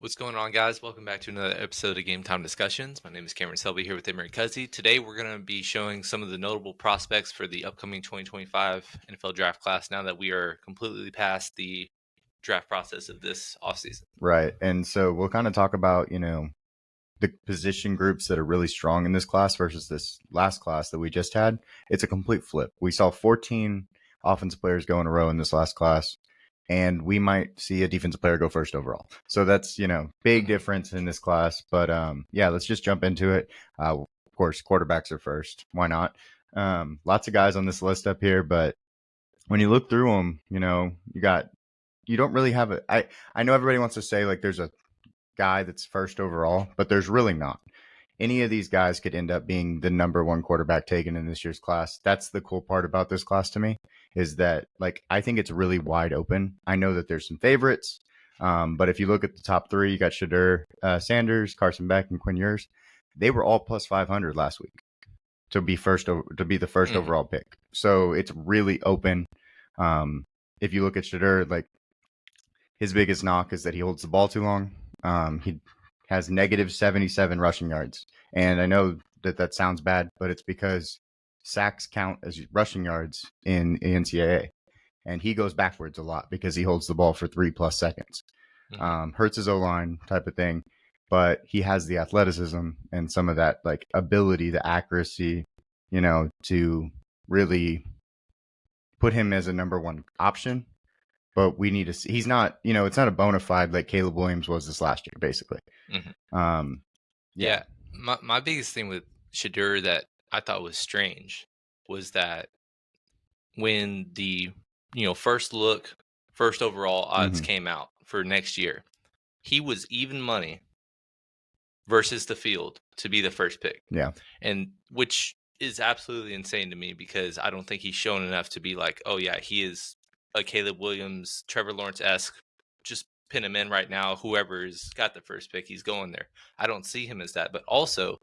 What's going on, guys? Welcome back to another episode of Game Time Discussions. My name is Cameron Selby here with Emery Cuzzy. Today, we're going to be showing some of the notable prospects for the upcoming 2025 NFL draft class now that we are completely past the draft process of this offseason. Right. And so we'll kind of talk about, the position groups that are really strong in this class versus this last class that we just had. It's a complete flip. We saw 14 offensive players go in a row in this last class, and we might see a defensive player go first overall. So that's, big difference in this class. But yeah, let's just jump into it. Of course, quarterbacks are first. Why not? Lots of guys on this list up here, but when you look through them, you don't really have I know everybody wants to say like there's a guy that's first overall, but there's really not. Any of these guys could end up being the number one quarterback taken in this year's class. That's the cool part about this class to me, is that I think it's really wide open. I know that there's some favorites, but if you look at the top three, you got Shedeur Sanders, Carson Beck, and Quinn Ewers. They were all plus 500 last week to be the first overall pick. So it's really open. If you look at Shedeur, his biggest knock is that he holds the ball too long. He has negative 77 rushing yards. And I know that sounds bad, but it's because sacks count as rushing yards in NCAA. And he goes backwards a lot because he holds the ball for 3+ seconds. Hurts his O-line type of thing. But he has the athleticism and some of that ability, the accuracy, to really put him as a number one option. But we need to see, he's not, it's not a bona fide like Caleb Williams was this last year, basically. Yeah. My biggest thing with Shedeur that I thought was strange was that when the, first overall odds came out for next year, he was even money versus the field to be the first pick. Yeah. And which is absolutely insane to me because I don't think he's shown enough to be like, oh yeah, he is a Caleb Williams, Trevor Lawrence-esque. Just pin him in right now. Whoever's got the first pick, he's going there. I don't see him as that. But also,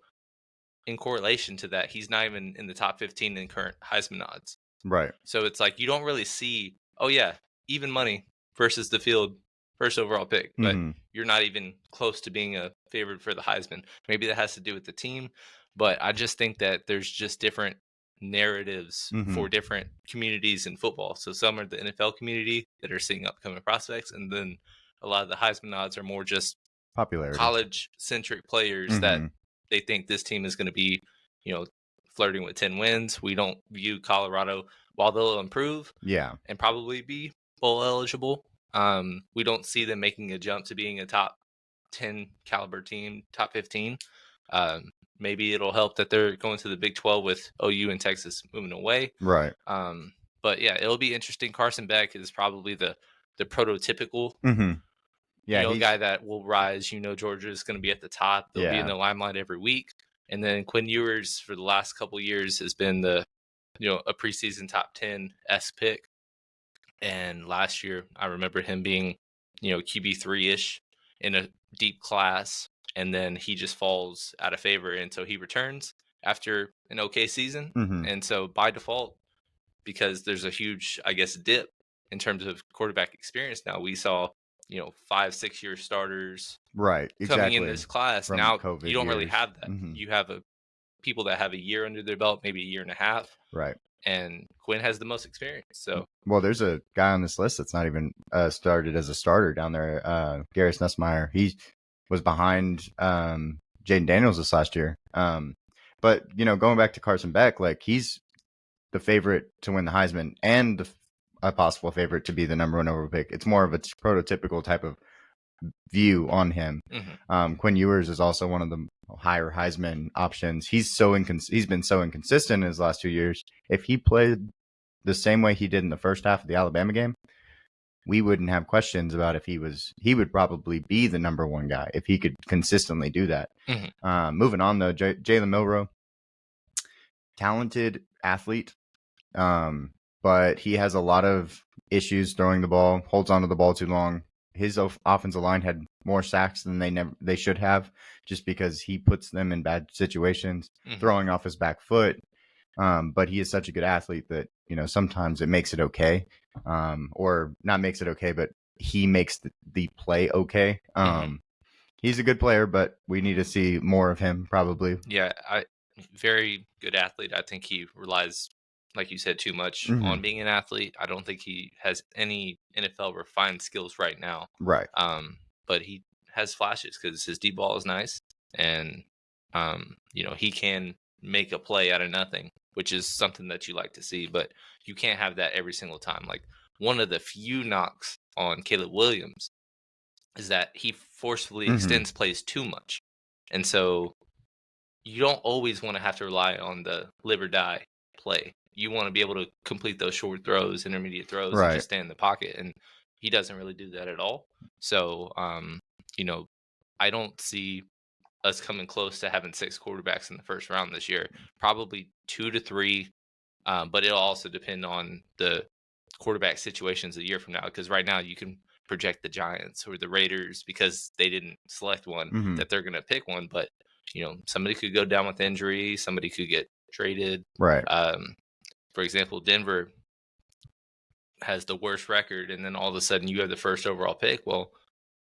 in correlation to that, he's not even in the top 15 in current Heisman odds. Right. So it's like you don't really see, oh yeah, even money versus the field first overall pick. But you're not even close to being a favorite for the Heisman. Maybe that has to do with the team. But I just think that there's just different narratives for different communities in football. So some are the NFL community that are seeing upcoming prospects, and then a lot of the Heisman odds are more just popularity, college-centric players that they think this team is going to be, flirting with 10 wins. We don't view Colorado, while they'll improve and probably be bowl eligible, we don't see them making a jump to being a top 10 caliber team, top 15. Maybe it'll help that they're going to the Big 12 with OU and Texas moving away. Right. But yeah, it'll be interesting. Carson Beck is probably the prototypical guy that will rise. Georgia is going to be at the top. They'll be in the limelight every week. And then Quinn Ewers for the last couple of years has been a preseason top 10-esque pick. And last year, I remember him being, QB3-ish in a deep class. And then he just falls out of favor. And so he returns after an okay season. And so by default, because there's a huge, dip in terms of quarterback experience now, we saw, 5-6 year starters coming in this class. From now COVID you don't really years. have that. You have people that have a year under their belt, maybe a year and a half. Right. And Quinn has the most experience. So, well, there's a guy on this list that's not even started as a starter down there, Darius Nussmeier. He was behind Jaden Daniels this last year. But, going back to Carson Beck, he's the favorite to win the Heisman and a possible favorite to be the number one overall pick. It's more of a prototypical type of view on him. Quinn Ewers is also one of the higher Heisman options. He's been so inconsistent in his last 2 years. If he played the same way he did in the first half of the Alabama game, we wouldn't have questions about if he would probably be the number one guy if he could consistently do that. Moving on though, Jalen Milroe, talented athlete, but he has a lot of issues throwing the ball, holds onto the ball too long. His offensive line had more sacks than they should have, just because he puts them in bad situations, throwing off his back foot. But he is such a good athlete that, sometimes it makes it okay, or not makes it okay, but he makes the play okay. He's a good player, but we need to see more of him probably. Yeah, very good athlete. I think he relies, like you said, too much on being an athlete. I don't think he has any NFL refined skills right now. Right. But he has flashes because his deep ball is nice, and he can make a play out of nothing, which is something that you like to see. But you can't have that every single time. Like, one of the few knocks on Caleb Williams is that he forcefully extends plays too much, and so you don't always want to have to rely on the live or die play. You want to be able to complete those short throws, intermediate throws, and just stay in the pocket. And he doesn't really do that at all. So, I don't see us coming close to having 6 quarterbacks in the first round this year. Probably 2 to 3, but it'll also depend on the quarterback situations a year from now. Because right now you can project the Giants or the Raiders because they didn't select one that they're going to pick one, but somebody could go down with injury, somebody could get traded. Right. For example, Denver has the worst record, and then all of a sudden you have the first overall pick. Well,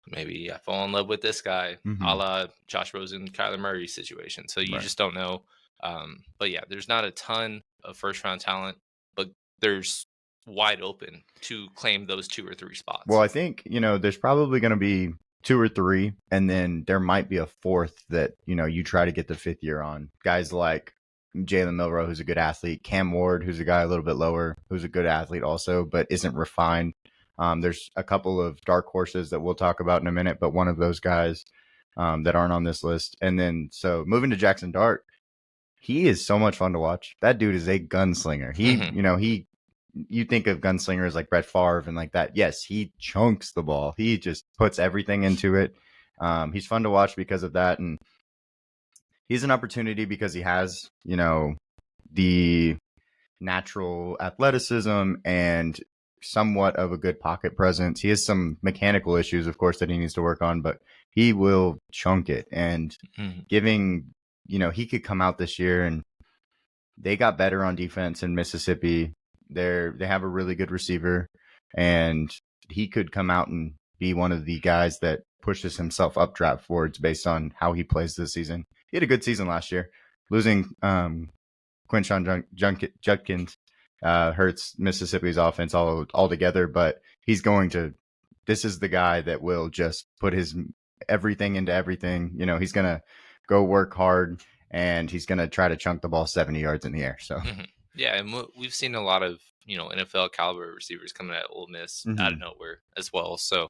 maybe I fall in love with this guy, a la Josh Rosen, Kyler Murray situation. So you just don't know. But yeah, there's not a ton of first round talent, but there's wide open to claim those 2 or 3 spots. Well, I think, there's probably going to be 2 or 3, and then there might be a 4th that, you try to get the 5th year on. Guys like Jalen Milroe, who's a good athlete, Cam Ward, who's a guy a little bit lower, who's a good athlete also, but isn't refined. There's a couple of dark horses that we'll talk about in a minute, but one of those guys that aren't on this list. And then, so moving to Jackson Dart, he is so much fun to watch. That dude is a gunslinger. You think of gunslingers like Brett Favre and like that. Yes, he chunks the ball. He just puts everything into it. He's fun to watch because of that. And he's an opportunity because he has, the natural athleticism and somewhat of a good pocket presence. He has some mechanical issues, of course, that he needs to work on, but he will chunk it. And he could come out this year, and they got better on defense in Mississippi. They have a really good receiver, and he could come out and be one of the guys that pushes himself up draft boards based on how he plays this season. He had a good season last year. Losing Quinshon Judkins hurts Mississippi's offense altogether, but this is the guy that will just put his everything into everything. He's going to go work hard, and he's going to try to chunk the ball 70 yards in the air. So. Yeah, and we've seen a lot of NFL caliber receivers coming at Ole Miss out of nowhere as well. So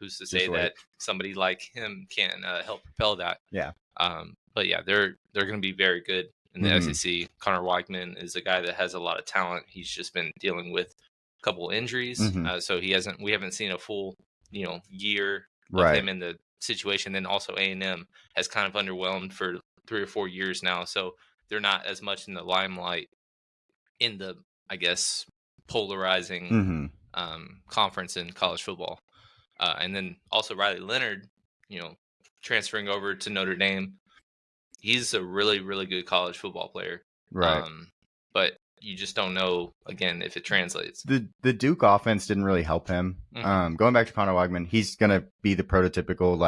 who's to say that somebody like him can help propel that? Yeah. But yeah, they're going to be very good in the SEC. Connor Weigman is a guy that has a lot of talent. He's just been dealing with a couple injuries, so we haven't seen a full year of him in the situation. Then also A&M has kind of underwhelmed for 3 or 4 years now, so they're not as much in the limelight in the, I guess, polarizing conference in college football. And then also Riley Leonard, transferring over to Notre Dame. He's a really, really good college football player. Right. But you just don't know, again, if it translates. The Duke offense didn't really help him. Going back to Connor Weigman, he's going to be the prototypical,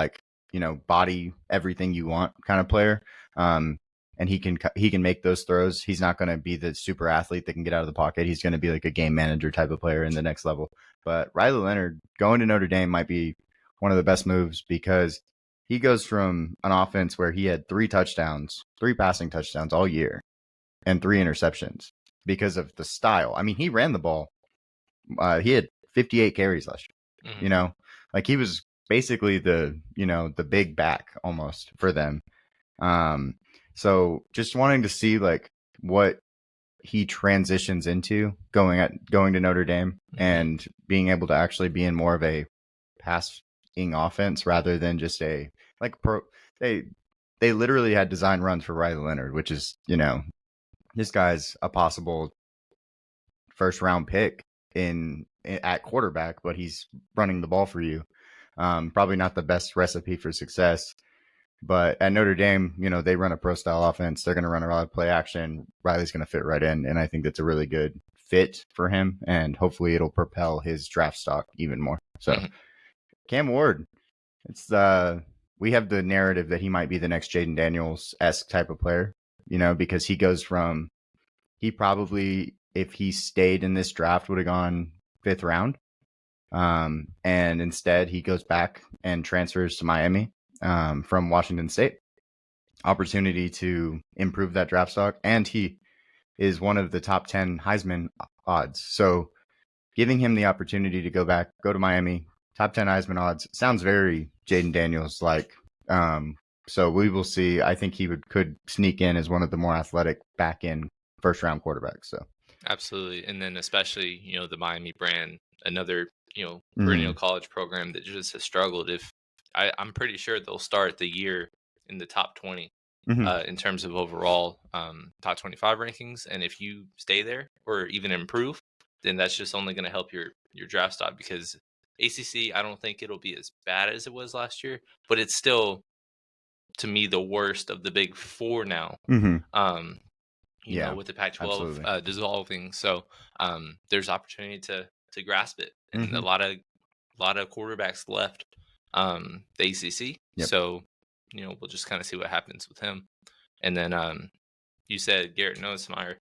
body everything you want kind of player. And he can make those throws. He's not going to be the super athlete that can get out of the pocket. He's going to be like a game manager type of player in the next level. But Riley Leonard going to Notre Dame might be one of the best moves, because he goes from an offense where he had 3 passing touchdowns all year, and 3 interceptions because of the style. I mean, he ran the ball. He had 58 carries last year. He was basically the big back almost for them. So just wanting to see what he transitions into going to Notre Dame and being able to actually be in more of a passing offense rather than just they literally had design runs for Riley Leonard, which is, this guy's a possible first round pick at quarterback, but he's running the ball for you. Probably not the best recipe for success. But at Notre Dame, they run a pro-style offense. They're going to run a lot of play action. Riley's going to fit right in, and I think that's a really good fit for him, and hopefully it'll propel his draft stock even more. So, Cam Ward, it's we have the narrative that he might be the next Jaden Daniels-esque type of player, because he goes from, he probably, if he stayed in this draft, would have gone 5th round. And instead he goes back and transfers to Miami from Washington State. Opportunity to improve that draft stock. And he is one of the top 10 Heisman odds. So giving him the opportunity to go to Miami, top 10 Heisman odds, sounds very Jaden Daniels like. So we will see. I think he could sneak in as one of the more athletic back end first round quarterbacks. So absolutely. And then especially, the Miami brand, another, perennial college program that just has struggled. I'm pretty sure they'll start the year in the top 20 in terms of overall top 25 rankings. And if you stay there or even improve, then that's just only going to help your draft stock, because ACC, I don't think it'll be as bad as it was last year, but it's still, to me, the worst of the big four now. With the Pac-12 dissolving. So there's opportunity to grasp it, and a lot of quarterbacks left the ACC. Yep. So we'll just kind of see what happens with him. And then you said Garrett Nussmeier,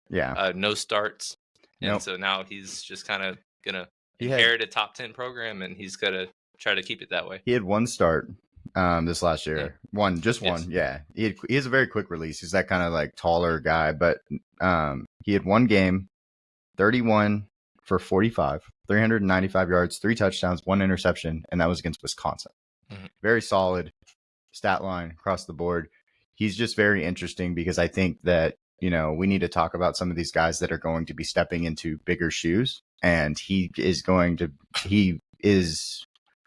no starts, and so now he's just kind of gonna inherit a top 10 program, and he's gonna try to keep it that way. He had one start this last year. One. Yeah. He has a very quick release. He's that kind of like taller guy, but he had one game, 31 for 45, 395 yards, 3 touchdowns, 1 interception, and that was against Wisconsin. Very solid stat line across the board. He's just very interesting because I think that, we need to talk about some of these guys that are going to be stepping into bigger shoes, and he is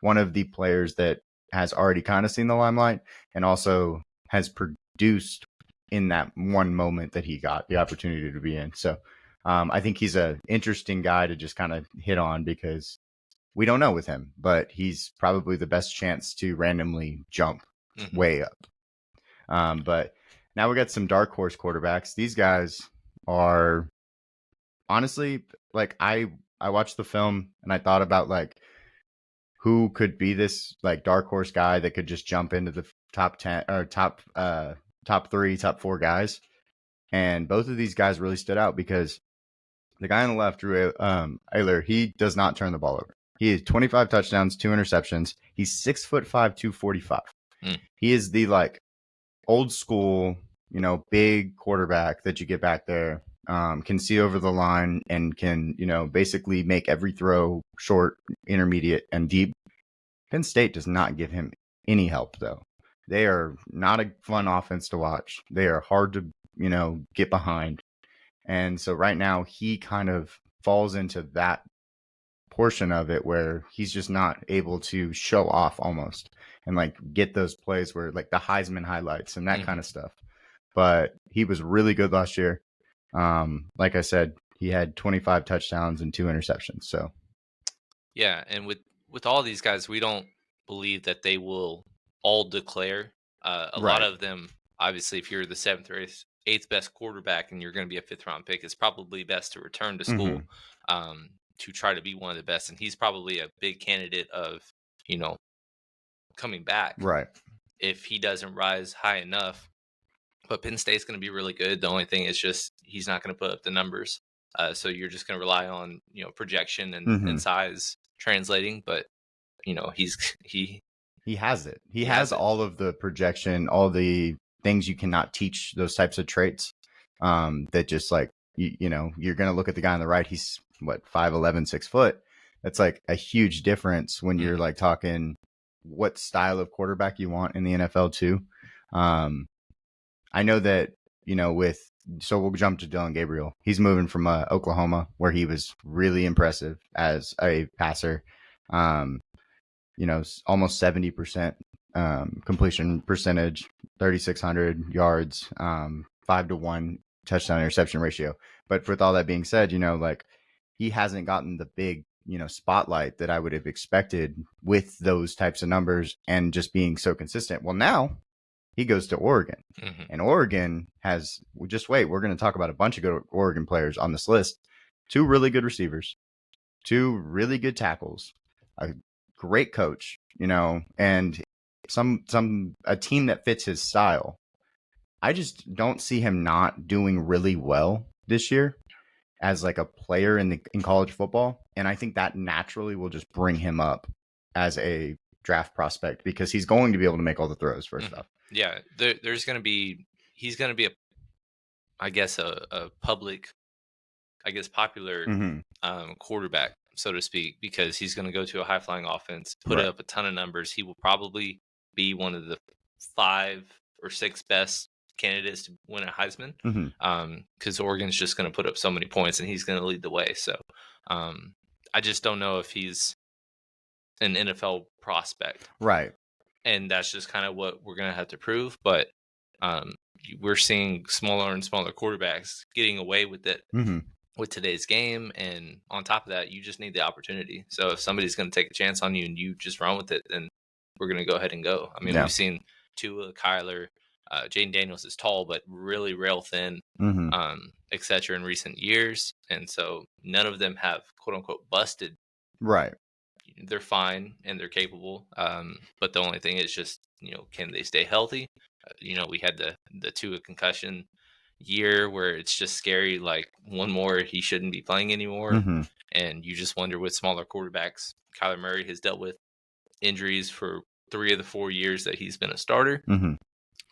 one of the players that has already kind of seen the limelight and also has produced in that one moment that he got the opportunity to be in. So I think he's an interesting guy to just kind of hit on, because we don't know with him, but he's probably the best chance to randomly jump way up. But now we got some dark horse quarterbacks. These guys are honestly, like, I watched the film and I thought about like who could be this like dark horse guy that could just jump into the top 10 or top 3, top 4 guys. And both of these guys really stood out because the guy on the left, Drew Allar, he does not turn the ball over. He has 25 touchdowns, 2 interceptions. He's 6'5", 245. He is the like old school, big quarterback that you get back there, can see over the line and can, basically make every throw short, intermediate, and deep. Penn State does not give him any help, though. They are not a fun offense to watch. They are hard to, get behind. And so right now he kind of falls into that portion of it where he's just not able to show off almost and like get those plays where like the Heisman highlights and that kind of stuff. But he was really good last year. Like I said, he had 25 touchdowns and 2 interceptions. So yeah, and with all these guys, we don't believe that they will all declare. A lot of them, obviously, if you're the 7th or 8th best quarterback and you're going to be a 5th round pick, it's probably best to return to school to try to be one of the best. And he's probably a big candidate of, coming back. Right. If he doesn't rise high enough. But Penn State's going to be really good. The only thing is just he's not going to put up the numbers. So you're just going to rely on, projection and size translating. But, he has it. He has all of the projection, all the things you cannot teach those types of traits. That just like, you're going to look at the guy on the right. He's 5'11", 6 foot. That's like a huge difference when you're like talking what style of quarterback you want in the NFL too. I know that, so we'll jump to Dillon Gabriel. He's moving from Oklahoma, where he was really impressive as a passer. Almost 70% completion percentage, 3,600 yards, 5-to-1 touchdown interception ratio. But with all that being said, he hasn't gotten the big, spotlight that I would have expected with those types of numbers and just being so consistent. Well, now he goes to Oregon, and Oregon has, just wait, we're going to talk about a bunch of good Oregon players on this list. 2 really good receivers, 2 really good tackles, a great coach, and a team that fits his style. I just don't see him not doing really well this year as like a player in college football, and I think that naturally will just bring him up as a draft prospect because he's going to be able to make all the throws first off. Yeah, he's going to be a public, popular quarterback, so to speak, because he's going to go to a high flying offense, put up a ton of numbers. He will probably be one of the 5 or 6 best candidates to win a Heisman, because Oregon's just going to put up so many points and he's going to lead the way. So I just don't know if he's an NFL prospect, right? And that's just kind of what we're going to have to prove. But we're seeing smaller and smaller quarterbacks getting away with it with today's game, and on top of that, you just need the opportunity. So if somebody's going to take a chance on you and you just run with it, then we're going to go ahead and go. I mean, we've seen Tua, Kyler, Jaden Daniels is tall but really rail thin, etc. in recent years, and so none of them have quote unquote busted. Right. They're fine and they're capable, but the only thing is just, can they stay healthy? We had the Tua concussion year where it's just scary, like one more he shouldn't be playing anymore, and you just wonder with smaller quarterbacks. Kyler Murray has dealt with injuries for 3 of the 4 years that he's been a starter.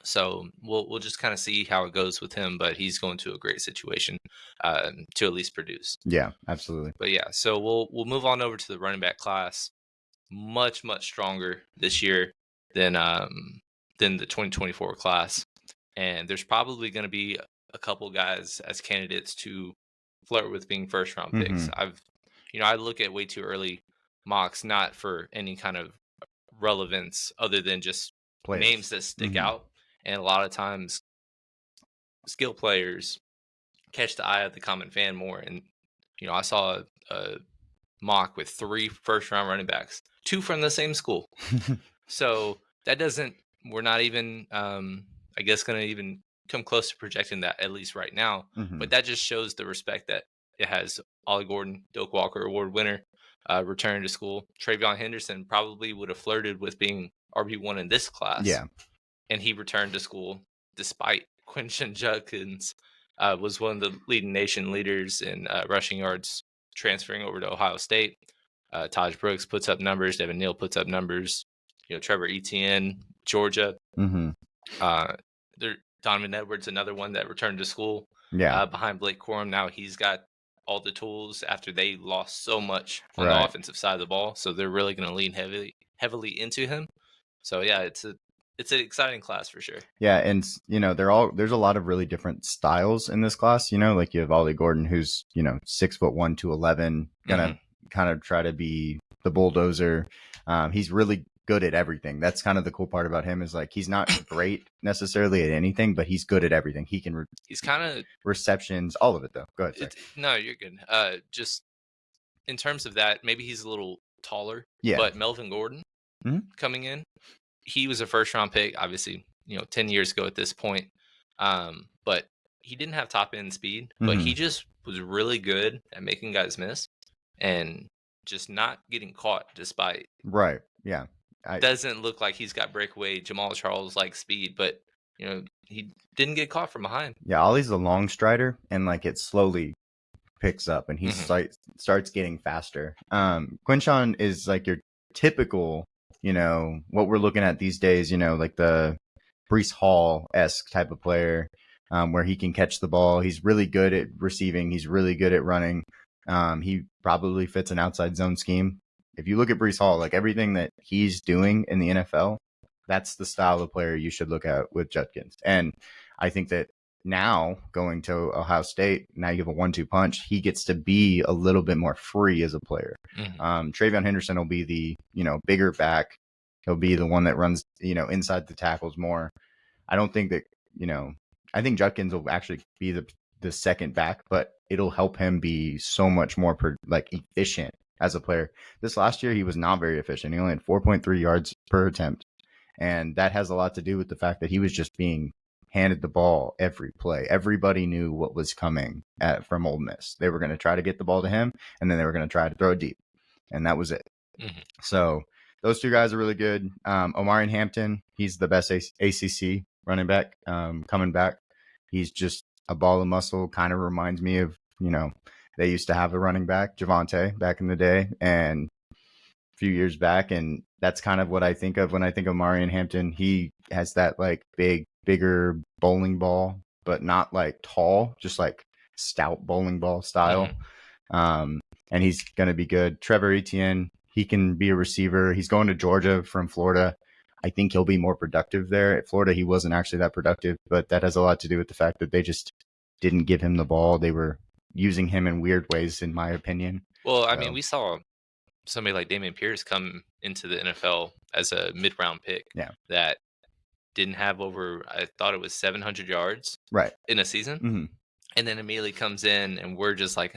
So we'll just kind of see how it goes with him, but he's going to a great situation to at least produce. Yeah, absolutely. But yeah, so we'll move on over to the running back class. Much stronger this year than the 2024 class, and there's probably going to be a couple guys as candidates to flirt with being first round picks. I look at way too early mocks, not for any kind of relevance other than just names that stick out. And a lot of times, skill players catch the eye of the common fan more. And, I saw a mock with 3 first-round running backs, 2 from the same school. So we're not even, going to even come close to projecting that, at least right now. But that just shows the respect that it has. Ollie Gordon, Doak Walker Award winner, returning to school. TreVeyon Henderson probably would have flirted with being RB1 in this class. Yeah. And he returned to school despite Quinshon Judkins was one of the leading nation leaders in rushing yards, transferring over to Ohio State. Taj Brooks puts up numbers. Devin Neal puts up numbers. Trevor Etienne, Georgia. Donovan Edwards, another one that returned to school. Yeah. Behind Blake Corum. Now he's got all the tools after they lost so much on the offensive side of the ball. So they're really going to lean heavily into him. So yeah, it's an exciting class for sure. Yeah, and there's a lot of really different styles in this class. Like you have Ollie Gordon, who's 6'1", 211, gonna kind of try to be the bulldozer. He's really good at everything. That's kind of the cool part about him, is like he's not great necessarily at anything, but he's good at everything. He can. He's kind of receptions, all of it though. Go ahead. No, you're good. Just in terms of that, maybe he's a little taller. Yeah. But Melvin Gordon coming in, he was a first round pick, obviously, 10 years ago at this point. But he didn't have top end speed, but he just was really good at making guys miss and just not getting caught despite. Right. Yeah. Doesn't look like he's got breakaway Jamal Charles like speed, but he didn't get caught from behind. Yeah, Ollie's a long strider, and like it slowly picks up, and he starts getting faster. Quinshon is like your typical, what we're looking at these days, like the Breece Hall-esque type of player, where he can catch the ball. He's really good at receiving. He's really good at running. He probably fits an outside zone scheme. If you look at Breece Hall, like everything that he's doing in the NFL, that's the style of player you should look at with Judkins. And I think that now going to Ohio State, now you have a 1-2 punch. He gets to be a little bit more free as a player. TreVeyon Henderson will be the, bigger back. He'll be the one that runs, inside the tackles more. I don't think that, I think Judkins will actually be the second back, but it'll help him be so much more efficient as a player. This last year, he was not very efficient. He only had 4.3 yards per attempt. And that has a lot to do with the fact that he was just being handed the ball every play. Everybody knew what was coming from Ole Miss. They were going to try to get the ball to him, and then they were going to try to throw it deep. And that was it. So those two guys are really good. Omarion Hampton, he's the best ACC running back coming back. He's just a ball of muscle. Kind of reminds me of, they used to have a running back, Javonte, back in the day and a few years back. And that's kind of what I think of when I think of Omarion Hampton. He has that like bigger bowling ball, but not like tall, just like stout bowling ball style. And he's going to be good. Trevor Etienne, he can be a receiver. He's going to Georgia from Florida. I think he'll be more productive there. At Florida, he wasn't actually that productive, but that has a lot to do with the fact that they just didn't give him the ball. They were using him in weird ways, in my opinion. Well, I mean, we saw somebody like Dameon Pierce come into the NFL as a mid-round pick that didn't have over, I thought it was 700 yards in a season. And then immediately comes in and we're just like,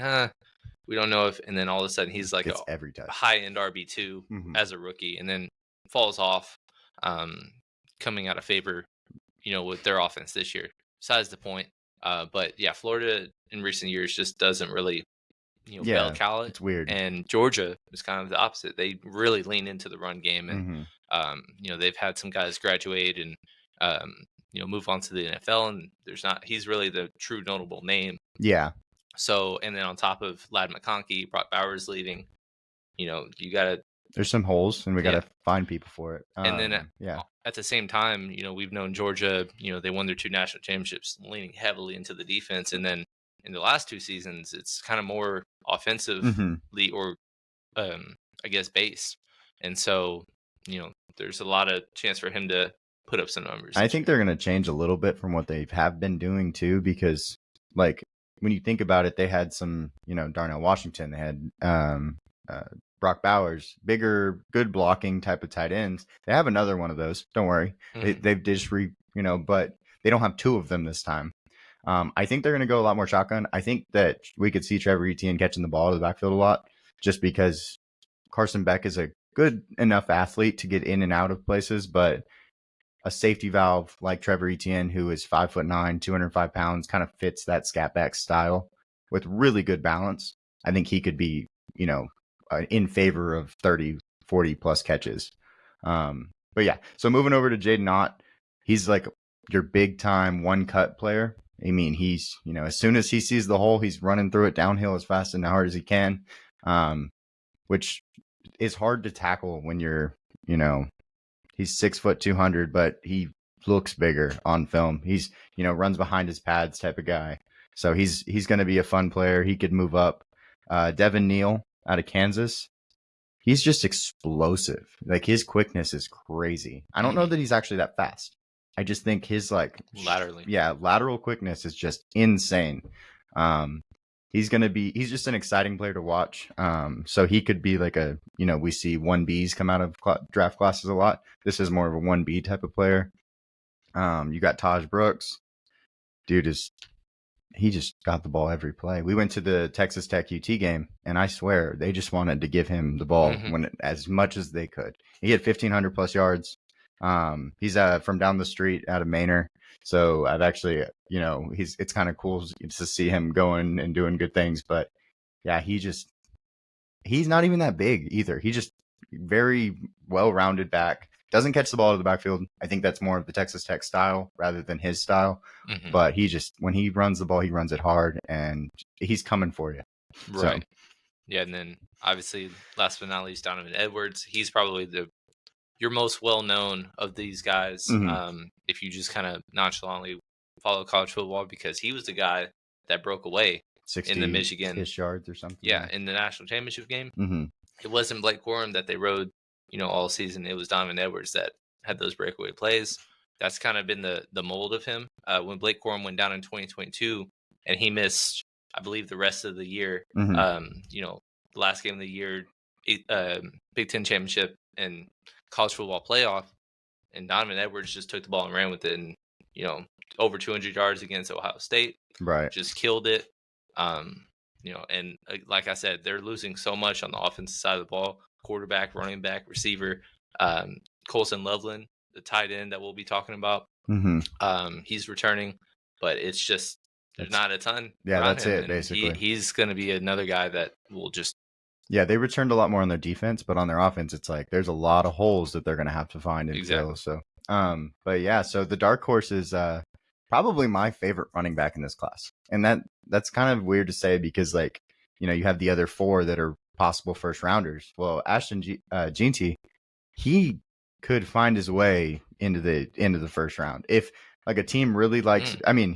we don't know if, and then all of a sudden he's like every touch. High-end RB2 as a rookie, and then falls off, coming out of favor, with their offense this year. Besides the point. But yeah, Florida in recent years just doesn't really, bell cow it. It's weird. And Georgia is kind of the opposite. They really lean into the run game, and they've had some guys graduate and move on to the NFL, and he's really the true notable name. Yeah. So, and then on top of Ladd McConkey, Brock Bowers leaving, you gotta. There's some holes, and we gotta find people for it. And then at the same time, we've known Georgia. They won their 2 national championships, leaning heavily into the defense, and then in the last 2 seasons, it's kind of more offensively or, I guess, based. And so, there's a lot of chance for him to put up some numbers. I think they're going to change a little bit from what they have been doing too, because like when you think about it, they had some, Darnell Washington, they had Brock Bowers, bigger, good blocking type of tight ends. They have another one of those. Don't worry. They've just but they don't have 2 of them this time. I think they're going to go a lot more shotgun. I think that we could see Trevor Etienne catching the ball to the backfield a lot, just because Carson Beck is a good enough athlete to get in and out of places, but a safety valve like Trevor Etienne, who is 5'9", 205 pounds, kind of fits that scat back style with really good balance. I think he could be, in favor of 30, 40 plus catches. But yeah, so moving over to Jaydn Ott, he's like your big time one cut player. I mean, he's, as soon as he sees the hole, he's running through it downhill as fast and hard as he can, which is hard to tackle when you're, he's 6 foot 200, but he looks bigger on film. He's, runs behind his pads type of guy. So he's going to be a fun player. He could move up. Devin Neal out of Kansas. He's just explosive. Like his quickness is crazy. I don't know that he's actually that fast. I just think his lateral quickness is just insane. He's just an exciting player to watch. So he could be like we see 1Bs come out of draft classes a lot. This is more of a 1B type of player. You got Taj Brooks. Dude he just got the ball every play. We went to the Texas Tech UT game, and I swear they just wanted to give him the ball as much as they could. He had 1,500 plus yards. He's from down the street out of Manor. So I've actually, it's kind of cool to see him going and doing good things. But yeah, he's not even that big either. He's just very well-rounded back. Doesn't catch the ball to the backfield. I think that's more of the Texas Tech style rather than his style. But when he runs the ball, he runs it hard, and he's coming for you. Right. So. Yeah, and then obviously, last but not least, Donovan Edwards. He's probably your most well-known of these guys, if you just kind of nonchalantly follow college football, because he was the guy that broke away in the Michigan yards or something. Yeah, in the national championship game. It wasn't Blake Corum that they rode, all season. It was Donovan Edwards that had those breakaway plays. That's kind of been the mold of him. When Blake Corum went down in 2022 and he missed, I believe, the rest of the year, the last game of the year, Big Ten championship and college football playoff, and Donovan Edwards just took the ball and ran with it, and over 200 yards against Ohio State, right? Just killed it. And like I said, they're losing so much on the offensive side of the ball: quarterback, running back, receiver. Colson Loveland, the tight end that we'll be talking about, he's returning, but it's just there's not a ton. Yeah, that's it. Basically, he's going to be another guy that will just Yeah, they returned a lot more on their defense, but on their offense, it's like there's a lot of holes that they're going to have to find and fill. So, but yeah, so the dark horse is probably my favorite running back in this class, and that's kind of weird to say because like you have the other 4 that are possible first rounders. Well, Ashton Jeanty, he could find his way into the first round if like a team really likes. I mean,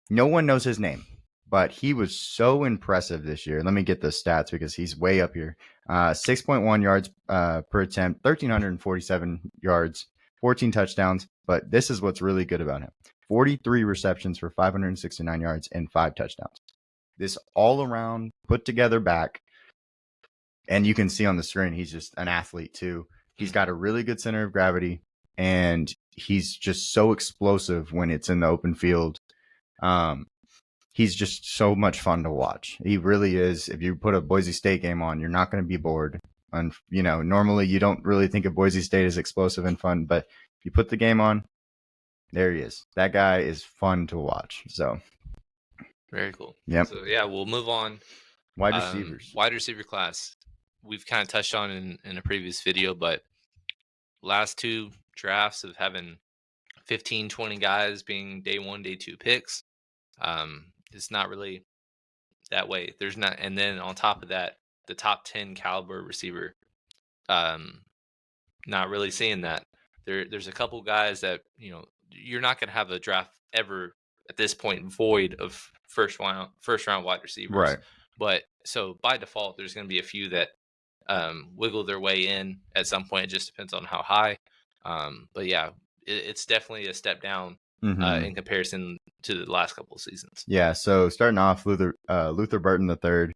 no one knows his name, but he was so impressive this year. Let me get the stats because he's way up here. 6.1 yards per attempt, 1,347 yards, 14 touchdowns. But this is what's really good about him: 43 receptions for 569 yards and 5 touchdowns. This all around put together back. And you can see on the screen, he's just an athlete too. He's got a really good center of gravity, and he's just so explosive when it's in the open field. He's just so much fun to watch. He really is. If you put a Boise State game on, you're not going to be bored. And normally you don't really think of Boise State as explosive and fun, but if you put the game on, there he is. That guy is fun to watch. So very cool. Yep. So yeah, we'll move on. Wide receivers. Wide receiver class. We've kind of touched on in a previous video, but last 2 drafts of having 15, 20 guys being day 1, day 2 picks. It's not really that way. There's not, and then on top of that, the top 10 caliber receiver. Not really seeing that. There's a couple guys that you're not going to have a draft ever at this point void of first round wide receivers. Right. But so by default, there's going to be a few that wiggle their way in at some point. It just depends on how high. But yeah, it's definitely a step down in comparison to the last couple of seasons. Yeah. So starting off, Luther Burton III,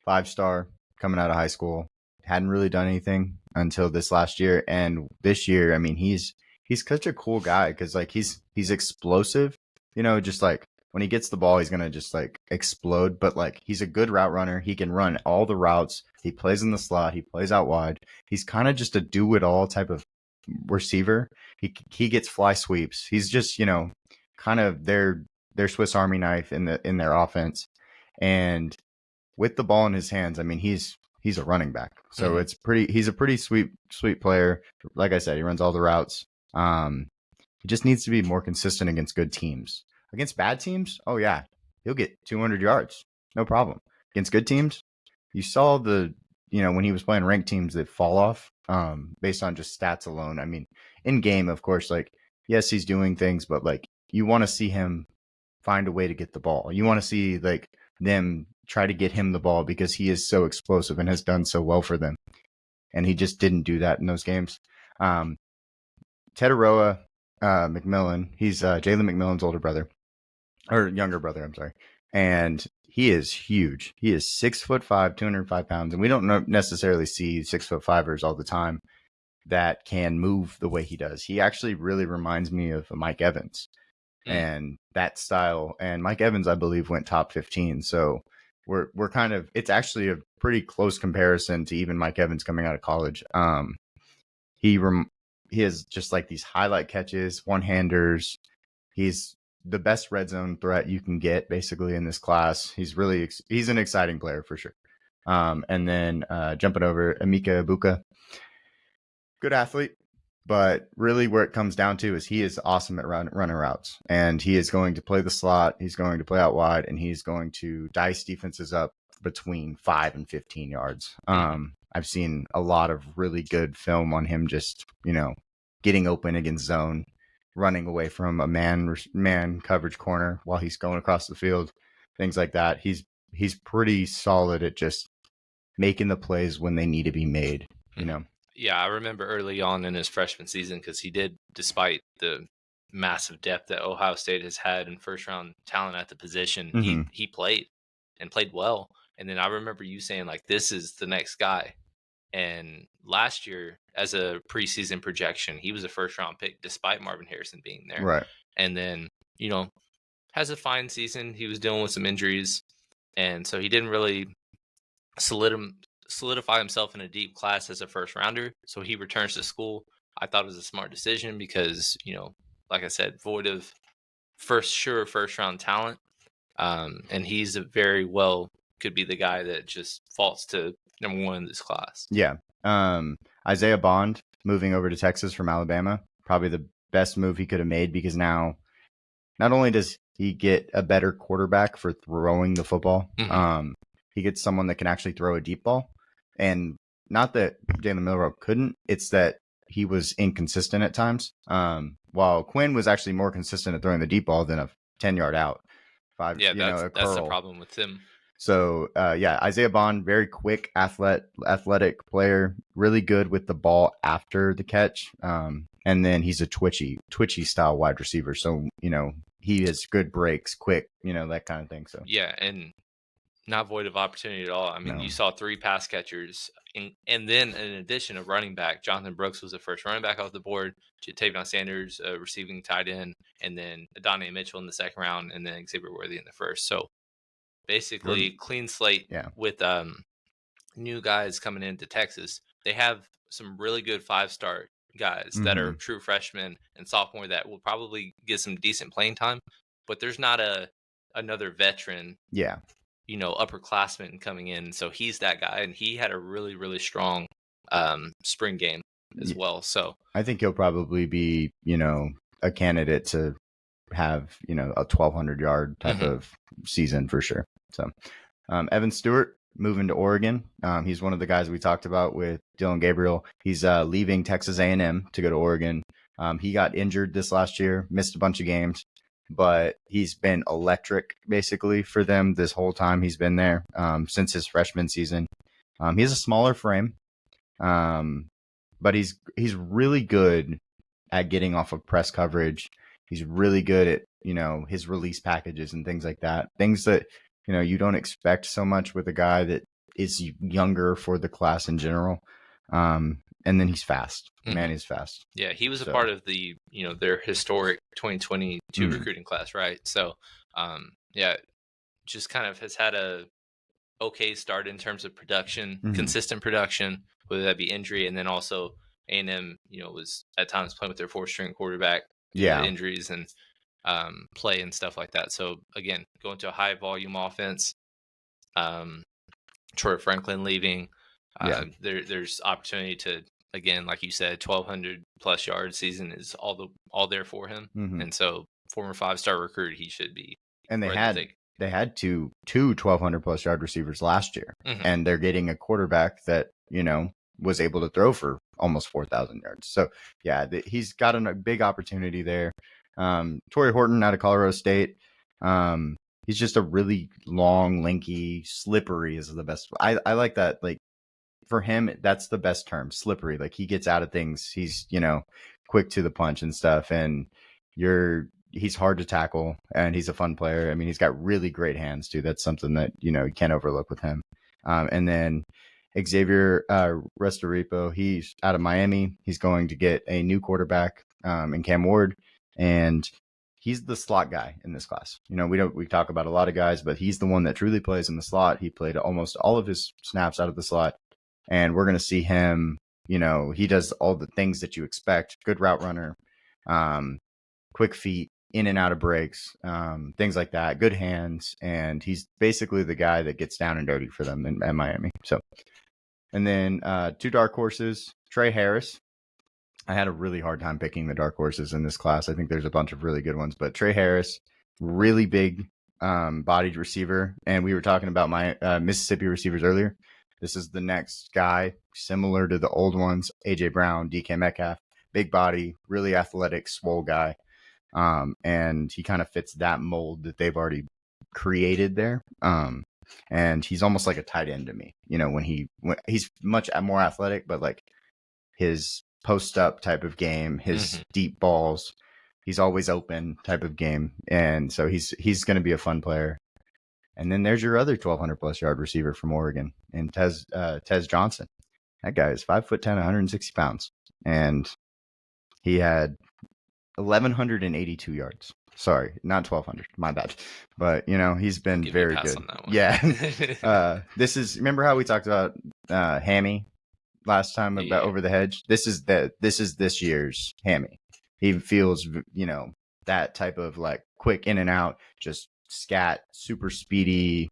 5-star coming out of high school, hadn't really done anything until this last year, and this year, I mean, he's such a cool guy because like he's explosive. Just like when he gets the ball, he's gonna just like explode. But like he's a good route runner. He can run all the routes. He plays in the slot. He plays out wide. He's kind of just a do-it-all type of receiver. He gets fly sweeps. He's just kind of their Swiss Army knife in their offense. And with the ball in his hands, I mean he's a running back. So he's a pretty sweet player. Like I said, he runs all the routes. He just needs to be more consistent against good teams. Against bad teams, oh yeah, he'll get 200 yards, no problem. Against good teams, you saw when he was playing ranked teams that fall off based on just stats alone. I mean, in game, of course, like yes, he's doing things, but like you want to see him find a way to get the ball. You want to see like them try to get him the ball because he is so explosive and has done so well for them. And he just didn't do that in those games. Tetaroa McMillan, he's Jalen McMillan's older brother, or younger brother, I'm sorry. And he is huge. He is 6'5", 205 pounds. And we don't necessarily see 6'5"ers all the time that can move the way he does. He actually really reminds me of Mike Evans and that style. And Mike Evans, I believe, went top 15. So we're kind of, it's actually a pretty close comparison to even Mike Evans coming out of college. He has just like these highlight catches, one-handers. He's the best red zone threat you can get basically in this class. He's an exciting player for sure. And then jumping over Emeka Egbuka, good athlete, but really where it comes down to is he is awesome at running routes, and he is going to play the slot. He's going to play out wide, and he's going to dice defenses up between 5 and 15 yards. I've seen a lot of really good film on him just, getting open against zone, running away from a man coverage corner while he's going across the field, things like that. He's pretty solid at just making the plays when they need to be made, Yeah, I remember early on in his freshman season because he did, despite the massive depth that Ohio State has had in first-round talent at the position, he played and played well. And then I remember you saying, like, this is the next guy. And last year, as a preseason projection, he was a first-round pick despite Marvin Harrison being there. Right. And then, has a fine season. He was dealing with some injuries. And so he didn't really solidify himself in a deep class as a first rounder. So he returns to school. I thought it was a smart decision because, like I said, void of first round talent. And he's a very well could be the guy that just falls to number one in this class. Yeah. Isaiah Bond moving over to Texas from Alabama, probably the best move he could have made, because now not only does he get a better quarterback for throwing the football, he gets someone that can actually throw a deep ball. And not that Jalen Milroe couldn't, it's that he was inconsistent at times. While Quinn was actually more consistent at throwing the deep ball than a 10-yard out. That's the problem with him. So, Isaiah Bond, very quick, athletic player, really good with the ball after the catch. And then he's a twitchy style wide receiver. So, he has good breaks, quick, that kind of thing. So, yeah, and not void of opportunity at all. I mean, you saw 3 pass catchers, and then in addition, a running back. Jonathan Brooks was the first running back off the board. Tavion Sanders, receiving tight end, and then Adonai Mitchell in the second round, and then Xavier Worthy in the first. So basically, clean slate with new guys coming into Texas. They have some really good 5-star guys that are true freshmen and sophomore that will probably get some decent playing time, but there's not another veteran. Yeah. Upperclassman coming in. So he's that guy, and he had a really, really strong spring game as well. So I think he'll probably be, a candidate to have, a 1,200 yard type of season for sure. So Evan Stewart moving to Oregon. He's one of the guys we talked about with Dylan Gabriel. He's leaving Texas A&M to go to Oregon. He got injured this last year, missed a bunch of games, but he's been electric basically for them this whole time he's been there, since his freshman season. He has a smaller frame, but he's really good at getting off of press coverage. He's really good at, his release packages and things like that. Things that, you don't expect so much with a guy that is younger for the class in general. And then he's fast. Man, he's fast. Yeah, he was a part of the, their historic 2022 recruiting class, right? So, just kind of has had a okay start in terms of production, consistent production, whether that be injury, and then also A&M, was at times playing with their 4th-string quarterback, injuries and play and stuff like that. So again, going to a high volume offense. Troy Franklin leaving. There's opportunity to, again, like you said, 1,200 plus yard season is all there for him. And so former 5-star recruit, he should be. And they had two 1,200 plus yard receivers last year, and they're getting a quarterback that, was able to throw for almost 4,000 yards. So he's got a big opportunity there. Torrey Horton out of Colorado State. He's just a really long, lanky, slippery is the best. I like that. Like, for him, that's the best term, slippery. Like, he gets out of things. He's, quick to the punch and stuff. And he's hard to tackle, and he's a fun player. I mean, he's got really great hands too. That's something that, you can't overlook with him. And then Xavier Restrepo, he's out of Miami. He's going to get a new quarterback in Cam Ward, and he's the slot guy in this class. We talk about a lot of guys, but he's the one that truly plays in the slot. He played almost all of his snaps out of the slot, and we're going to see him, he does all the things that you expect. Good route runner, quick feet, in and out of breaks, things like that, good hands. And he's basically the guy that gets down and dirty for them in Miami. So, and then 2 dark horses, Trey Harris. I had a really hard time picking the dark horses in this class. I think there's a bunch of really good ones, but Trey Harris, really big bodied receiver. And we were talking about my Mississippi receivers earlier. This is the next guy, similar to the old ones, AJ Brown, DK Metcalf, big body, really athletic, swole guy. And he kind of fits that mold that they've already created there. And he's almost like a tight end to me, when he's much more athletic, but like his post up type of game, his deep balls, he's always open type of game. And so he's going to be a fun player. And then there's your other 1,200 plus yard receiver from Oregon, and Tez Johnson. That guy is 5'10", 160 pounds, and he had 1,182 yards. Sorry, not 1,200. My bad. But he's been very good. Yeah. Remember how we talked about Hammy last time about over the hedge? This is this year's Hammy. He feels that type of like quick in and out, just scat, super speedy,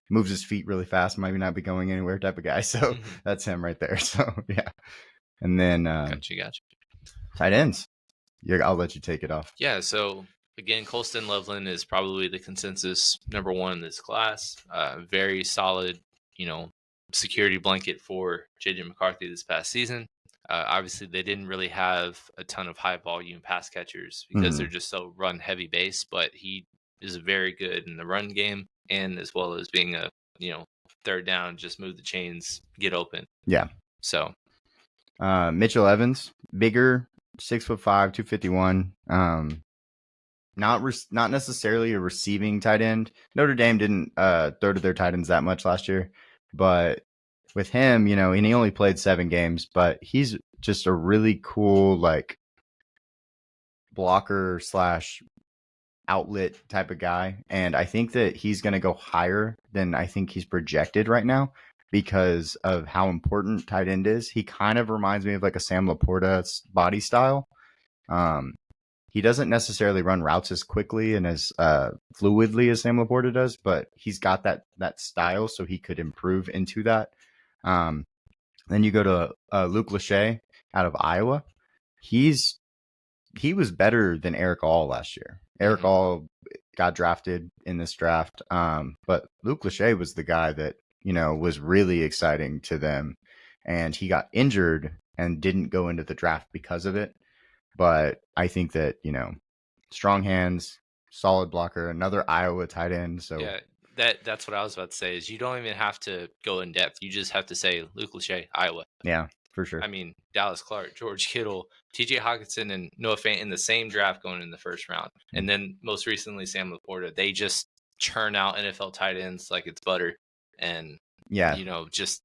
moves his feet really fast, might not be going anywhere type of guy. So that's him right there. So yeah. And then gotcha. Tight ends. I'll let you take it off. Yeah, so again, Colston Loveland is probably the consensus number one in this class. Very solid, security blanket for JJ McCarthy this past season. Obviously, they didn't really have a ton of high volume pass catchers because they're just so run heavy base, but he is very good in the run game and as well as being a, third down, just move the chains, get open. Yeah. So Mitchell Evans, bigger, 6'5", 251. Not necessarily a receiving tight end. Notre Dame didn't throw to their tight ends that much last year, but with him, and he only played 7 games, but he's just a really cool like blocker / outlet type of guy, and I think that he's going to go higher than I think he's projected right now because of how important tight end is. He kind of reminds me of like a Sam Laporta's body style. He doesn't necessarily run routes as quickly and as fluidly as Sam Laporta does, but he's got that style, so he could improve into that. Then you go to Luke Lachey out of Iowa. He was better than Eric All last year. Eric All got drafted in this draft, but Luke Lachey was the guy that was really exciting to them, and he got injured and didn't go into the draft because of it. But I think that, strong hands, solid blocker, another Iowa tight end. So yeah, that's what I was about to say is you don't even have to go in depth. You just have to say Luke Lachey, Iowa. Yeah, for sure. I mean, Dallas Clark, George Kittle, TJ Hockenson, and Noah Fant in the same draft going in the first round. And then most recently, Sam Laporta. They just churn out NFL tight ends like it's butter. And, just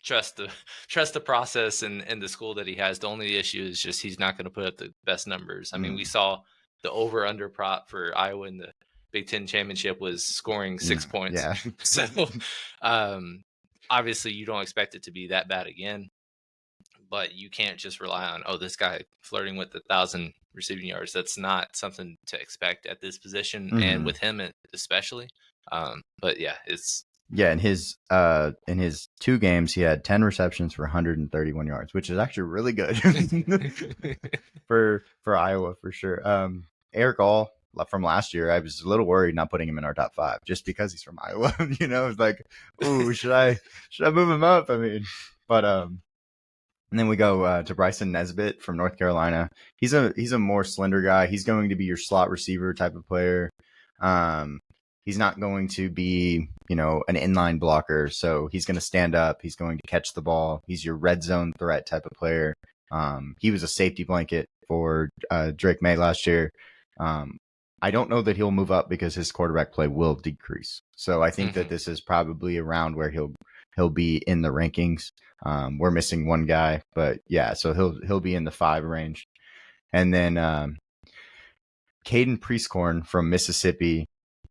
trust the process and the school that he has. The only issue is just he's not going to put up the best numbers. I mean, we saw the over-under prop for Iowa in the Big Ten championship was scoring 6 points. Yeah. So obviously you don't expect it to be that bad again, but you can't just rely on, this guy flirting with 1,000 receiving yards. That's not something to expect at this position and with him especially. But yeah, it's. Yeah, in his 2 games, he had 10 receptions for 131 yards, which is actually really good for Iowa for sure. Eric All from last year, I was a little worried not putting him in our top 5 just because he's from Iowa. It's like, ooh, should I move him up? I mean, but and then we go to Bryson Nesbitt from North Carolina. He's a more slender guy. He's going to be your slot receiver type of player. He's not going to be, an inline blocker. So he's going to stand up. He's going to catch the ball. He's your red zone threat type of player. He was a safety blanket for Drake May last year. I don't know that he'll move up because his quarterback play will decrease. So I think that this is probably around where he'll be in the rankings. We're missing one guy, but yeah, so he'll be in the 5 range. And then Caden Prieskorn from Mississippi.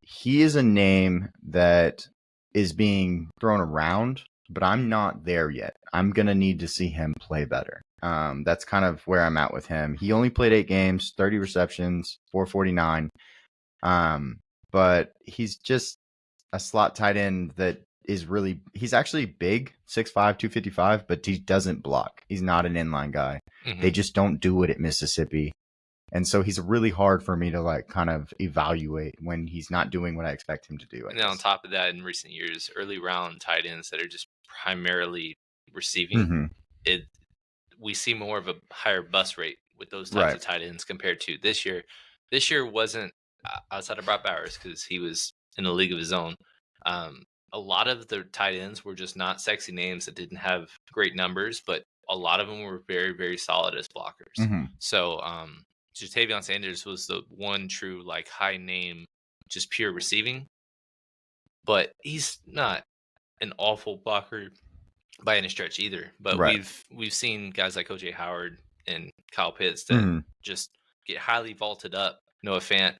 He is a name that is being thrown around, but I'm not there yet. I'm going to need to see him play better. That's kind of where I'm at with him. He only played 8 games, 30 receptions, 449. But he's just a slot tight end that he's actually big, 6'5", 255, but he doesn't block. He's not an inline guy. They just don't do it at Mississippi. And so he's really hard for me to kind of evaluate when he's not doing what I expect him to do. And then on top of that, in recent years, early round tight ends that are just primarily receiving, we see more of a higher bust rate with those types of tight ends compared to this year. This year wasn't outside of Brock Bowers because he was in a league of his own. A lot of the tight ends were just not sexy names that didn't have great numbers, but a lot of them were very, very solid as blockers. So, Jatavion Sanders was the one true high name, just pure receiving, but he's not an awful blocker by any stretch either. But we've seen guys like OJ Howard and Kyle Pitts that just get highly vaulted up, Noah Fant,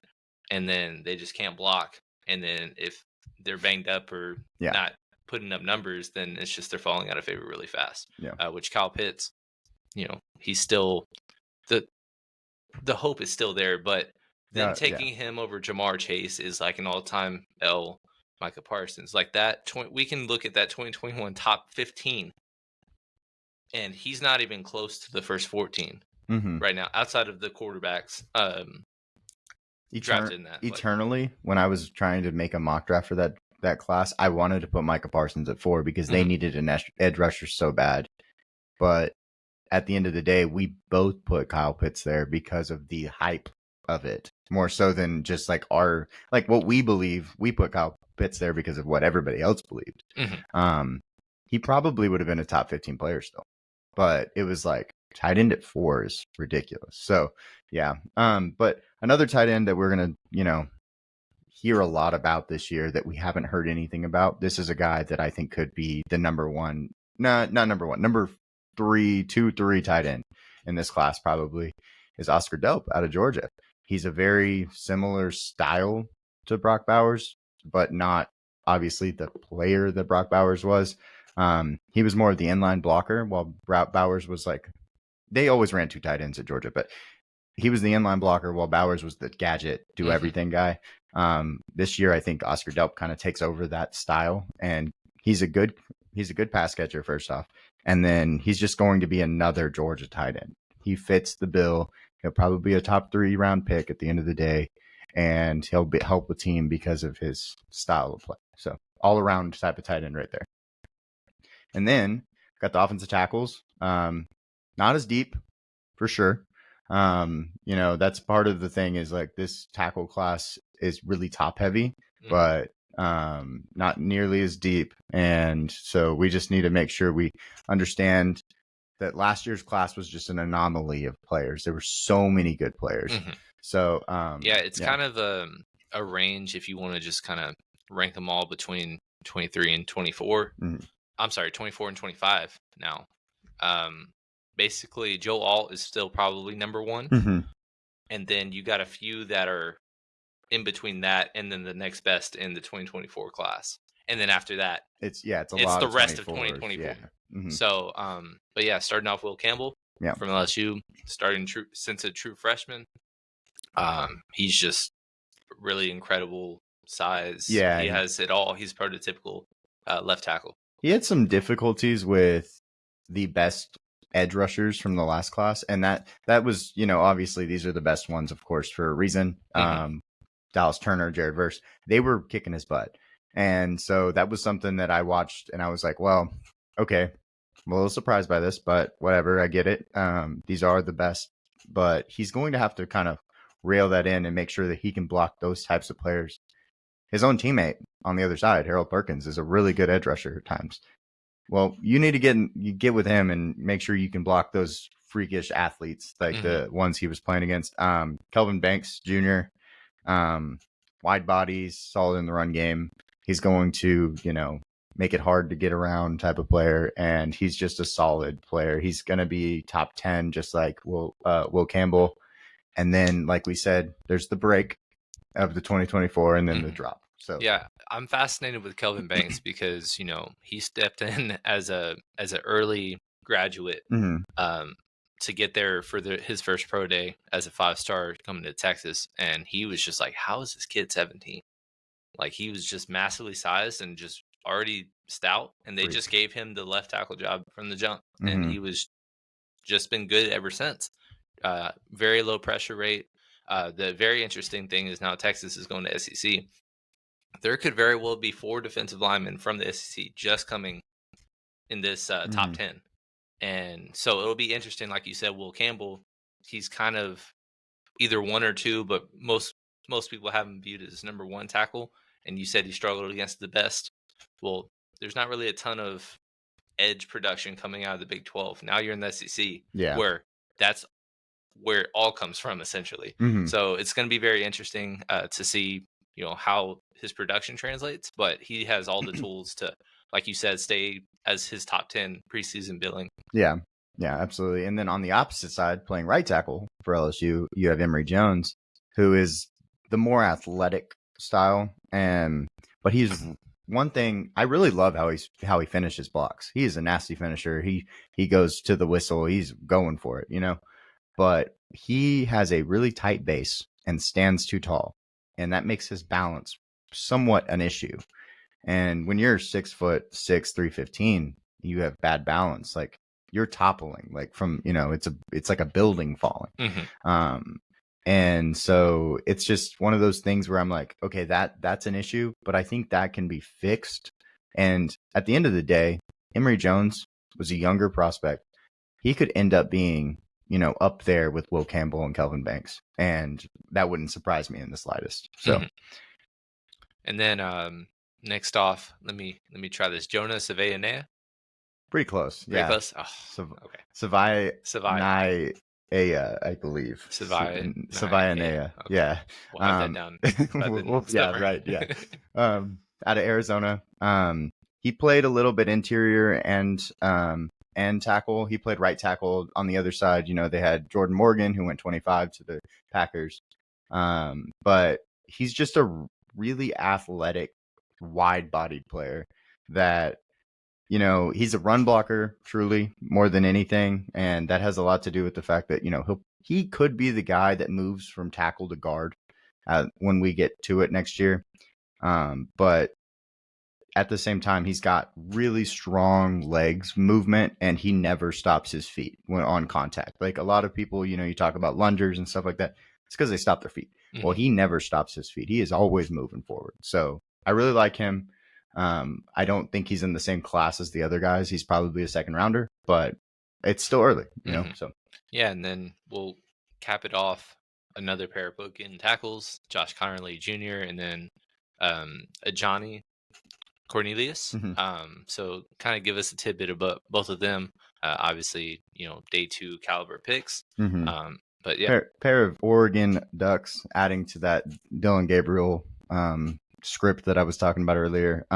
and then they just can't block. And then if they're banged up or not putting up numbers, then it's just they're falling out of favor really fast. Which Kyle Pitts, he's still the hope is still there, but then taking him over Jamar Chase is like an all-time L. Micah Parsons. Like that, we can look at that 2021 top 15, and he's not even close to the first 14 right now, outside of the quarterbacks. Drafted in that. Eternally, when I was trying to make a mock draft for that class, I wanted to put Micah Parsons at 4 because they needed an edge rusher so bad. But at the end of the day, we both put Kyle Pitts there because of the hype of it, more so than just like what we believe. We put Kyle Pitts there because of what everybody else believed. He probably would have been a top 15 player still, but it was like tight end at 4 is ridiculous. So yeah. But another tight end that we're gonna, hear a lot about this year that we haven't heard anything about. This is a guy that I think could be the number 2-3 tight end in this class, probably, is Oscar Delp out of Georgia. He's a very similar style to Brock Bowers, but not obviously the player that Brock Bowers was. He was more of the inline blocker, while Bowers was like, they always ran 2 tight ends at Georgia, but he was the inline blocker while Bowers was the gadget, do everything guy. This year, I think Oscar Delp kind of takes over that style, and he's a good pass catcher, first off. And then he's just going to be another Georgia tight end. He fits the bill. He'll probably be a top 3 round pick at the end of the day, and he'll help the team because of his style of play. So all around type of tight end right there. And then got the offensive tackles. Not as deep, for sure. That's part of the thing is like this tackle class is really top heavy, but not nearly as deep. And so we just need to make sure we understand that last year's class was just an anomaly of players. There were so many good players. So it's kind of a range if you want to just kind of rank them all between 23 and 24. I'm sorry, 24 and 25 now. Basically, Joe Alt is still probably number 1. And then you got a few that are in between that and then the next best in the 2024 class. And then after that, it's a lot the rest of 2024. Yeah. So, but yeah, starting off Will Campbell from LSU, since a true freshman. He's just really incredible size. Yeah, he has it all. He's prototypical left tackle. He had some difficulties with the best edge rushers from the last class, and that was, obviously these are the best ones, of course, for a reason. Dallas Turner, Jared Verse, they were kicking his butt. And so that was something that I watched and I was like, well, okay, I'm a little surprised by this, but whatever, I get it. These are the best, but he's going to have to kind of rail that in and make sure that he can block those types of players. His own teammate on the other side, Harold Perkins, is a really good edge rusher at times. Well, you need to get with him and make sure you can block those freakish athletes like the ones he was playing against. Kelvin Banks Jr., wide bodies, solid in the run game. He's going to, make it hard to get around type of player, and he's just a solid player. He's going to be top 10, just like Will Campbell. And then, like we said, there's the break of the 2024 and then the drop. So yeah, I'm fascinated with Kelvin Banks because, he stepped in as an early graduate to get there for his first pro day as a 5-star coming to Texas. And he was just like, how is this kid 17? Like, he was just massively sized and just already stout. And they just gave him the left tackle job from the jump. And he was just been good ever since. Very low pressure rate. The very interesting thing is now Texas is going to SEC. There could very well be 4 defensive linemen from the SEC just coming in this top 10. And so it'll be interesting. Like you said, Will Campbell, he's kind of either 1 or 2, but most people have him viewed as number 1 tackle. And you said he struggled against the best. Well, there's not really a ton of edge production coming out of the Big 12. Now you're in the SEC, where that's where it all comes from, essentially. So it's going to be very interesting to see, how his production translates. But he has all the tools to, like you said, stay as his top 10 preseason billing. Yeah, absolutely. And then on the opposite side, playing right tackle for LSU, you have Emory Jones, who is the more athletic style. But he's one thing I really love how he finishes blocks. He is a nasty finisher. He goes to the whistle. He's going for it, But he has a really tight base and stands too tall, and that makes his balance somewhat an issue. And when you're 6'6", 315, you have bad balance. Like you're toppling, like from, it's like a building falling. And so it's just one of those things where I'm like, okay, that's an issue, but I think that can be fixed. And at the end of the day, Emory Jones was a younger prospect. He could end up being, up there with Will Campbell and Kelvin Banks, and that wouldn't surprise me in the slightest. So, and then next off, let me try this. Jonah Savaianea. Pretty close. Pretty close. Oh, okay. Savai. I believe. Savaianea. Okay. Yeah. We'll have that down. Yeah, right. Yeah. Out of Arizona. He played a little bit interior and tackle. He played right tackle on the other side. They had Jordan Morgan, who went 25 to the Packers. But he's just a really athletic, wide-bodied player that, he's a run blocker, truly, more than anything. And that has a lot to do with the fact that, he could be the guy that moves from tackle to guard when we get to it next year. But at the same time, he's got really strong legs movement, and he never stops his feet when on contact. Like a lot of people, you talk about lungers and stuff like that. It's because they stop their feet. Well, he never stops his feet. He is always moving forward. So I really like him. I don't think he's in the same class as the other guys. He's probably a second rounder, but it's still early, So yeah, and then we'll cap it off. Another pair of bookend tackles, Josh Connerly Jr. and then Ajani Cornelius. So kind of give us a tidbit about both of them. Obviously, day 2 caliber picks. But yeah, pair of Oregon Ducks, adding to that Dylan Gabriel script that I was talking about earlier.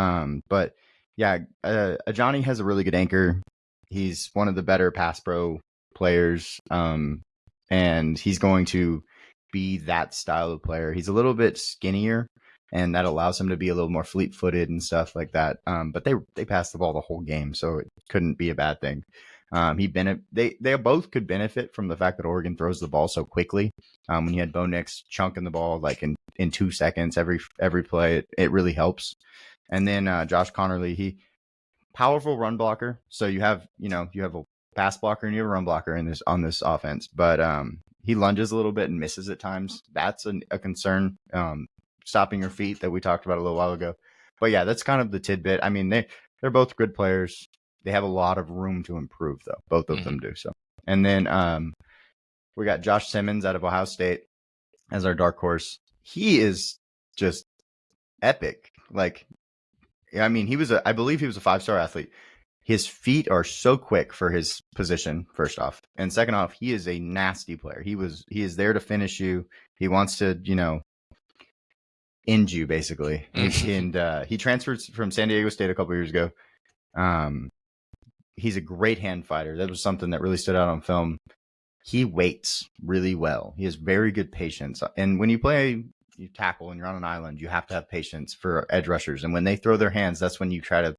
But yeah, Ajani has a really good anchor. He's one of the better pass pro players, and he's going to be that style of player. He's a little bit skinnier, and that allows him to be a little more fleet-footed and stuff like that. But they passed the ball the whole game, so it couldn't be a bad thing. They both could benefit from the fact that Oregon throws the ball so quickly. When you had Bo Nix chunking the ball like in 2 seconds every play, it really helps. And then Josh Connerly, he powerful run blocker. So you have a pass blocker and you have a run blocker on this offense, but he lunges a little bit and misses at times. That's a concern. Stopping your feet that we talked about a little while ago. But yeah, that's kind of the tidbit. I mean, they're both good players. They have a lot of room to improve, though. Both of them do. So, and then we got Josh Simmons out of Ohio State as our dark horse. He is just epic. Like, I mean, I believe he was a 5-star athlete. His feet are so quick for his position, first off, and second off, he is a nasty player. He is there to finish you. He wants to, end you basically. And he transferred from San Diego State a couple years ago. He's a great hand fighter. That was something that really stood out on film. He waits really well. He has very good patience. And when you tackle and you're on an island, you have to have patience for edge rushers. And when they throw their hands, that's when you try to,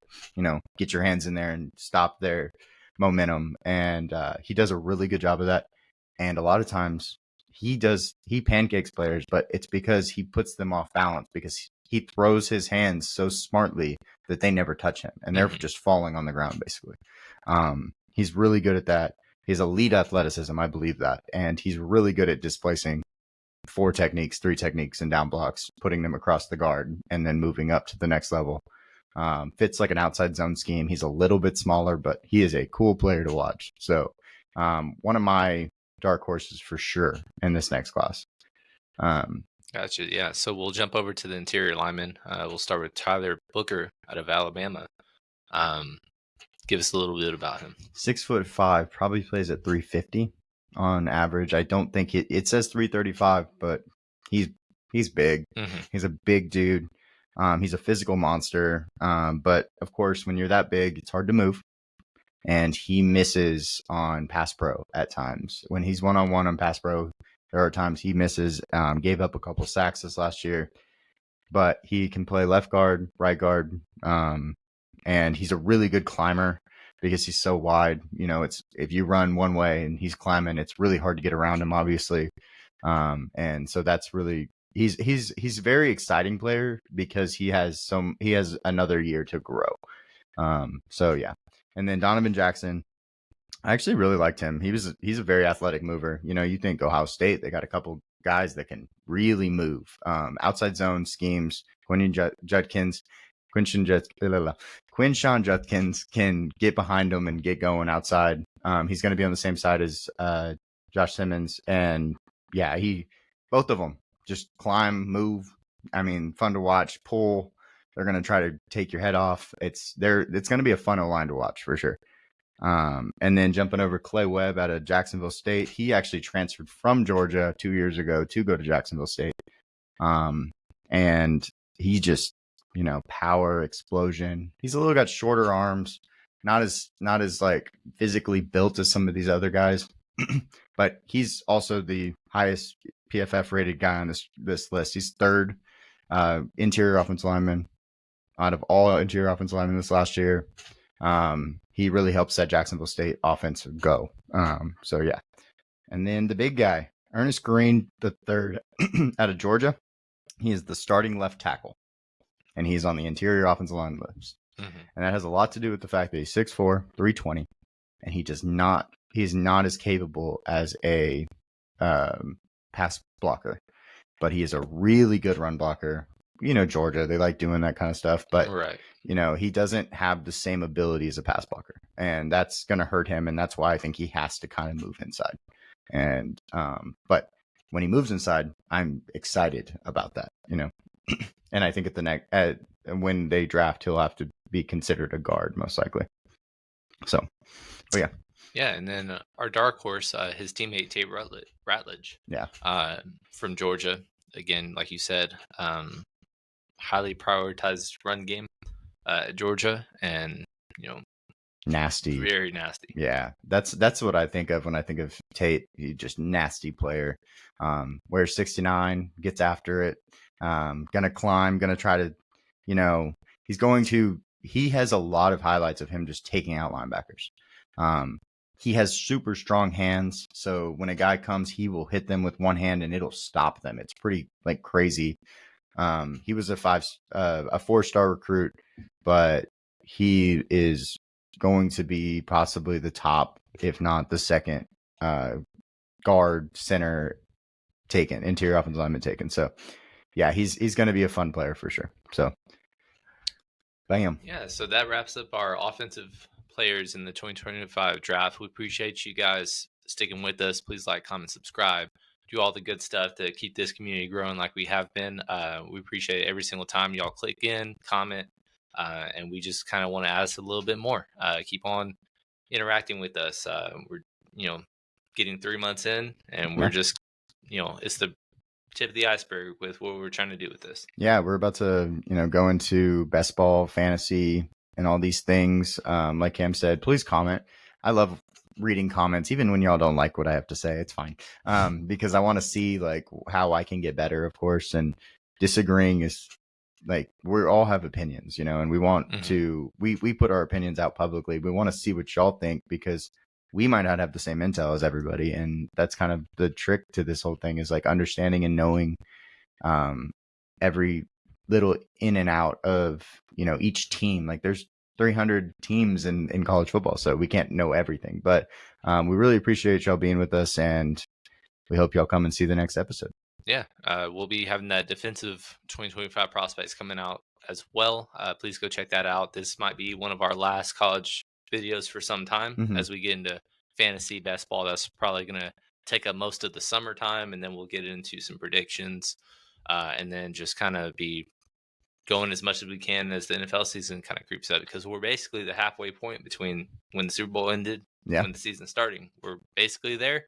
get your hands in there and stop their momentum. And he does a really good job of that. And a lot of times he pancakes players, but it's because he puts them off balance because he throws his hands so smartly that they never touch him and they're just falling on the ground basically. He's really good at that. He has elite athleticism, I believe that. And he's really good at displacing 3 techniques and down blocks, putting them across the guard and then moving up to the next level. Fits like an outside zone scheme. He's a little bit smaller, but he is a cool player to watch. So one of my dark horses for sure in this next class. Gotcha. Yeah. So we'll jump over to the interior linemen. We'll start with Tyler Booker out of Alabama. Give us a little bit about him. 6'5", probably plays at 350 on average. I don't think it says 335, but he's big. He's a big dude. He's a physical monster. But of course, when you're that big, it's hard to move. And he misses on pass pro at times. When he's one-on-one on pass pro, there are times he misses. Gave up a couple sacks this last year. But he can play left guard, right guard. And he's a really good climber because he's so wide. It's if you run one way and he's climbing, it's really hard to get around him, obviously. And so that's really he's a very exciting player because he has another year to grow. So yeah. And then Donovan Jackson, I actually really liked him. He's a very athletic mover. You know, you think Ohio State, they got a couple guys that can really move. Outside zone schemes. Quinshon Judkins can get behind him and get going outside. He's going to be on the same side as Josh Simmons, and yeah, both of them just climb, move. I mean, fun to watch. Pull. They're going to try to take your head off. It's going to be a fun line to watch for sure. And then jumping over Clay Webb out of Jacksonville State, he actually transferred from Georgia 2 years ago to go to Jacksonville State. And he just, you know, power, explosion. He's a little got shorter arms, not as like physically built as some of these other guys, but he's also the highest PFF rated guy on this list. He's third interior offensive lineman out of all interior offensive linemen this last year. He really helped set Jacksonville State offense go. So yeah. And then the big guy, Ernest Green, the third out of Georgia. He is the starting left tackle, and he's on the interior offensive line list. Mm-hmm. And that has a lot to do with the fact that he's 6'4", 320, and he's not as capable as a pass blocker, but he is a really good run blocker. You know, Georgia, they like doing that kind of stuff, but right. You know, he doesn't have the same ability as a pass blocker, and that's going to hurt him. And that's why I think he has to kind of move inside. And, but when he moves inside, I'm excited about that, you know, and I think at the next, when they draft, he'll have to be considered a guard most likely. So, but yeah. Yeah. And then our dark horse, his teammate, Tate Ratledge. Yeah. From Georgia. Again, like you said, highly prioritized run game at Georgia, and you know, nasty, very nasty. Yeah, that's what I think of when I think of Tate. He's just nasty player. Wears 69, gets after it. Gonna climb, gonna try to, you know, he has a lot of highlights of him just taking out linebackers. He has super strong hands, so when a guy comes, he will hit them with one hand and it'll stop them. It's pretty like crazy. He was a 4-star recruit, but he is going to be possibly the top, if not the second, guard center taken, interior offensive lineman taken. So yeah, he's going to be a fun player for sure. So bam. Yeah. So that wraps up our offensive players in the 2025 draft. We appreciate you guys sticking with us. Please like, comment, subscribe. Do all the good stuff to keep this community growing like we have been. We appreciate it every single time y'all click in, comment, and we just kind of want to ask a little bit more. Keep on interacting with us. We're, you know, getting 3 months in, and we're just, you know, it's the tip of the iceberg with what we're trying to do with this. Yeah, we're about to, you know, go into best ball, fantasy, and all these things. Like Cam said, please comment. I love reading comments, even when y'all don't like what I have to say. It's fine, because I want to see like how I can get better, of course. And disagreeing is like, we all have opinions, you know, and we want to we put our opinions out publicly. We want to see what y'all think, because we might not have the same intel as everybody, and that's kind of the trick to this whole thing, is like understanding and knowing every little in and out of, you know, each team. Like there's 300 teams in college football, so we can't know everything, but we really appreciate y'all being with us, and we hope y'all come and see the next episode. Yeah, we'll be having that defensive 2025 prospects coming out as well. Please go check that out. This might be one of our last college videos for some time. As we get into fantasy best ball. That's probably going to take up most of the summertime, and then we'll get into some predictions, and then just kind of be going as much as we can as the NFL season kind of creeps up, because we're basically the halfway point between when the Super Bowl ended and when the season's starting. We're basically there,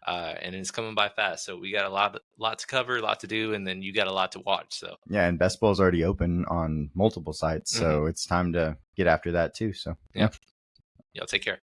and it's coming by fast. So we got a lot to cover, a lot to do, and then you got a lot to watch. So yeah, and best ball's already open on multiple sites, so it's time to get after that too. So yeah, y'all take care.